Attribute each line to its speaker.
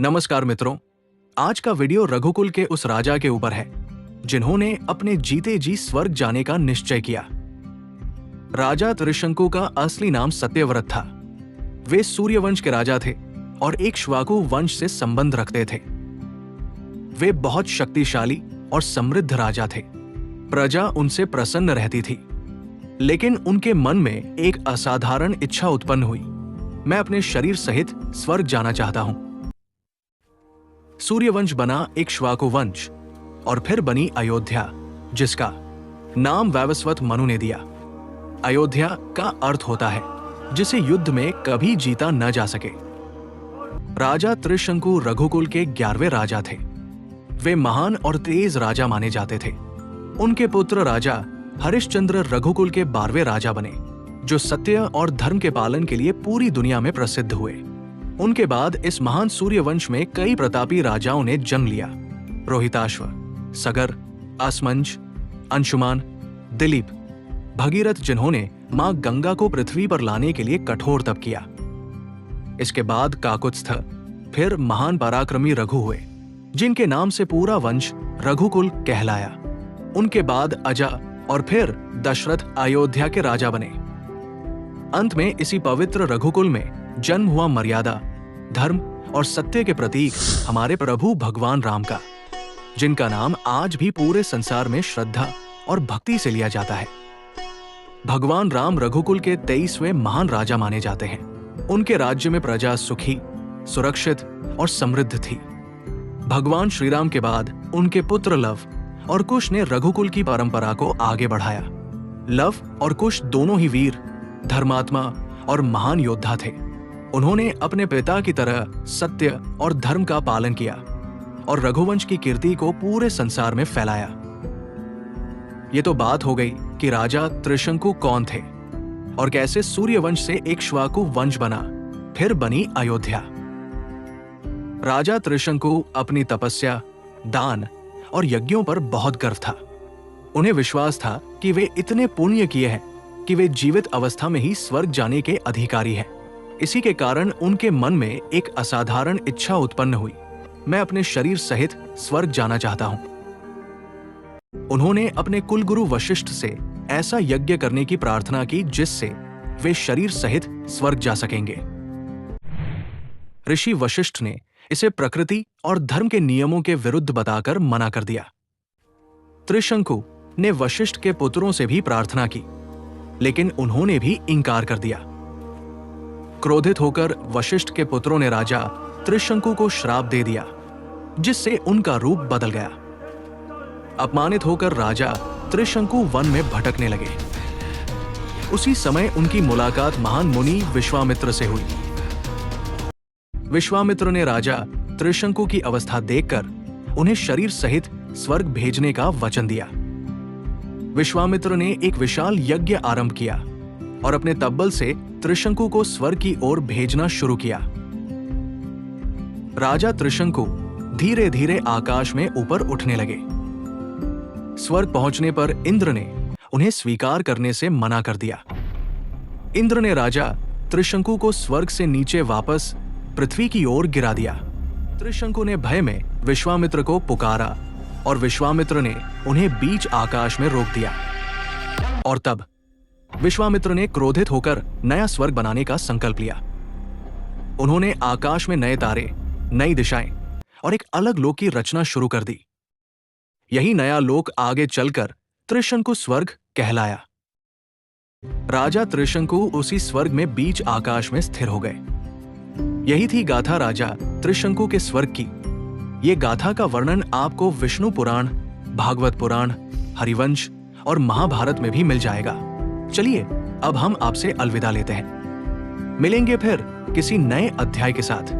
Speaker 1: नमस्कार मित्रों, आज का वीडियो रघुकुल के उस राजा के ऊपर है जिन्होंने अपने जीते जी स्वर्ग जाने का निश्चय किया। राजा त्रिशंकु का असली नाम सत्यव्रत था। वे सूर्यवंश के राजा थे और एक इक्ष्वाकु वंश से संबंध रखते थे। वे बहुत शक्तिशाली और समृद्ध राजा थे। प्रजा उनसे प्रसन्न रहती थी, लेकिन उनके मन में एक असाधारण इच्छा उत्पन्न हुई। मैं अपने शरीर सहित स्वर्ग जाना चाहता हूं। सूर्यवंश बना इक्ष्वाकु वंश और फिर बनी अयोध्या, जिसका नाम वैवस्वत मनु ने दिया। अयोध्या का अर्थ होता है जिसे युद्ध में कभी जीता न जा सके। राजा त्रिशंकु रघुकुल के 11वें राजा थे। वे महान और तेज राजा माने जाते थे। उनके पुत्र राजा हरिश्चंद्र रघुकुल के 12वें राजा बने, जो सत्य और धर्म के पालन के लिए पूरी दुनिया में प्रसिद्ध हुए। उनके बाद इस महान सूर्यवंश में कई प्रतापी राजाओं ने जन्म लिया। रोहिताश्व, सगर, असमंज, अंशुमान, दिलीप, भगीरथ, जिन्होंने मां गंगा को पृथ्वी पर लाने के लिए कठोर तप किया। इसके बाद काकुत्स्थ, फिर महान पराक्रमी रघु हुए, जिनके नाम से पूरा वंश रघुकुल कहलाया। उनके बाद अजा और फिर दशरथ अयोध्या के राजा बने। अंत में इसी पवित्र रघुकुल में जन्म हुआ मर्यादा, धर्म और सत्य के प्रतीक हमारे प्रभु भगवान राम का, जिनका नाम आज भी पूरे संसार में श्रद्धा और भक्ति से लिया जाता है। भगवान राम रघुकुल के 23वें महान राजा माने जाते हैं। उनके राज्य में प्रजा सुखी, सुरक्षित और समृद्ध थी। भगवान श्री राम के बाद उनके पुत्र लव और कुश ने रघुकुल की परंपरा को आगे बढ़ाया। लव और कुश दोनों ही वीर, धर्मात्मा और महान योद्धा थे। उन्होंने अपने पिता की तरह सत्य और धर्म का पालन किया और रघुवंश की कीर्ति को पूरे संसार में फैलाया। ये तो बात हो गई कि राजा त्रिशंकु कौन थे और कैसे सूर्यवंश से इक्ष्वाकु वंश बना, फिर बनी अयोध्या। राजा त्रिशंकु अपनी तपस्या, दान और यज्ञों पर बहुत गर्व था। उन्हें विश्वास था कि वे इतने पुण्य किए हैं कि वे जीवित अवस्था में ही स्वर्ग जाने के अधिकारी हैं। इसी के कारण उनके मन में एक असाधारण इच्छा उत्पन्न हुई। मैं अपने शरीर सहित स्वर्ग जाना चाहता हूं। उन्होंने अपने कुलगुरु वशिष्ठ से ऐसा यज्ञ करने की प्रार्थना की जिससे वे शरीर सहित स्वर्ग जा सकेंगे। ऋषि वशिष्ठ ने इसे प्रकृति और धर्म के नियमों के विरुद्ध बताकर मना कर दिया। त्रिशंकु ने वशिष्ठ के पुत्रों से भी प्रार्थना की, लेकिन उन्होंने भी इनकार कर दिया। क्रोधित होकर वशिष्ठ के पुत्रों ने राजा त्रिशंकु को श्राप दे दिया, जिससे उनका रूप बदल गया। अपमानित होकर राजा त्रिशंकु वन में भटकने लगे। उसी समय उनकी मुलाकात महान मुनि विश्वामित्र से हुई। विश्वामित्र ने राजा त्रिशंकु की अवस्था देखकर उन्हें शरीर सहित स्वर्ग भेजने का वचन दिया। विश्वामित्र ने एक विशाल यज्ञ आरंभ किया और अपने तब्बल से त्रिशंकु को स्वर्ग की ओर भेजना शुरू किया। राजा त्रिशंकु धीरे धीरे आकाश में ऊपर उठने लगे। स्वर्ग पहुंचने पर इंद्र ने उन्हें स्वीकार करने से मना कर दिया। इंद्र ने राजा त्रिशंकु को स्वर्ग से नीचे वापस पृथ्वी की ओर गिरा दिया। त्रिशंकु ने भय में विश्वामित्र को पुकारा और विश्वामित्र ने उन्हें बीच आकाश में रोक दिया। और तब विश्वामित्र ने क्रोधित होकर नया स्वर्ग बनाने का संकल्प लिया। उन्होंने आकाश में नए तारे, नई दिशाएं और एक अलग लोक की रचना शुरू कर दी। यही नया लोक आगे चलकर त्रिशंकु स्वर्ग कहलाया। राजा त्रिशंकु उसी स्वर्ग में बीच आकाश में स्थिर हो गए। यही थी गाथा राजा त्रिशंकु के स्वर्ग की। ये गाथा का वर्णन आपको विष्णु पुराण, भागवत पुराण, हरिवंश और महाभारत में भी मिल जाएगा। चलिए अब हम आपसे अलविदा लेते हैं। मिलेंगे फिर किसी नए अध्याय के साथ।